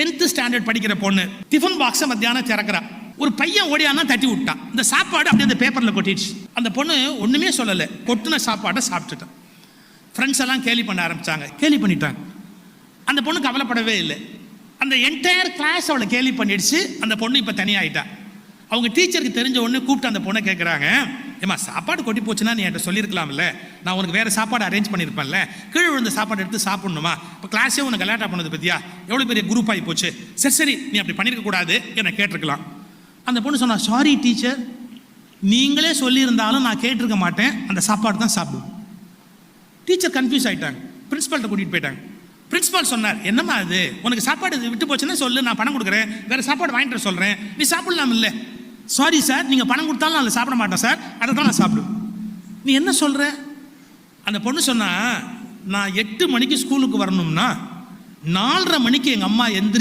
10th standard படிக்கிற பொண்ணு tiffin பாக்ஸை மத்தியானம் திறக்கிறா. ஒரு பையன் ஓடியானா தட்டி விட்டான். இந்த சாப்பாடு அப்படியே அந்த பேப்பரில் கொட்டிடுச்சு. அந்த பொண்ணு ஒன்றுமே சொல்லலை, கொட்டின சாப்பாட்டை சாப்பிட்டுட்டான். ஃப்ரெண்ட்ஸ் எல்லாம் கேலி பண்ண ஆரம்பித்தாங்க, கேலி பண்ணிட்டாங்க. அந்த பொண்ணு கவலைப்படவே இல்லை. அந்த என்டையர் கிளாஸ் அவளை கேலி பண்ணிடுச்சு. அந்த பொண்ணு இப்போ தனியாகிட்டா. அவங்க டீச்சருக்கு தெரிஞ்ச உடனே கூப்பிட்டு அந்த பொண்ணை கேட்குறாங்க, ஏம்மா சாப்பாடு கொட்டி போச்சுன்னா நீ என்கிட்ட சொல்லியிருக்கலாம்ல, நான் உனக்கு வேறு சாப்பாடு அரேஞ்ச் பண்ணியிருப்பேன்ல, கீழே விழுந்த சாப்பாடு எடுத்து சாப்பிடணுமா? இப்போ கிளாஸே உனக்கு கலாட்டா பண்ணது பற்றியா எவ்வளோ பெரிய குரூப் ஆகி போச்சு. சரி சரி நீ அப்படி பண்ணியிருக்க கூடாது, என்னை கேட்டிருக்கலாம். அந்த பொண்ணு சொன்னா, சாரி டீச்சர், நீங்களே சொல்லியிருந்தாலும் நான் கேட்டிருக்க மாட்டேன், அந்த சாப்பாடு தான் சாப்பிடுவோம். டீச்சர் கன்ஃபியூஸ் ஆகிட்டாங்க. பிரின்ஸிபால்கிட்ட கூட்டிகிட்டு போயிட்டாங்க. பிரின்ஸிபால் சொன்னார், என்னம்மா அது, உனக்கு சாப்பாடு விட்டு போச்சுன்னா சொல்லு, நான் பணம் கொடுக்குறேன், வேறு சாப்பாடு வாங்கிட்டு சொல்கிறேன், நீ சாப்பிடலாம் இல்லை. சாரி சார், நீங்கள் பணம் கொடுத்தாலும் நான் சாப்பிட மாட்டேன் சார், அதை தான் நான் சாப்பிடுவேன். நீ என்ன சொல்கிற? அந்த பொண்ணு சொன்னா, நான் 8 மணிக்கு ஸ்கூலுக்கு வரணும்னா 4:30 மணிக்கு எங்கள் அம்மா எந்திரி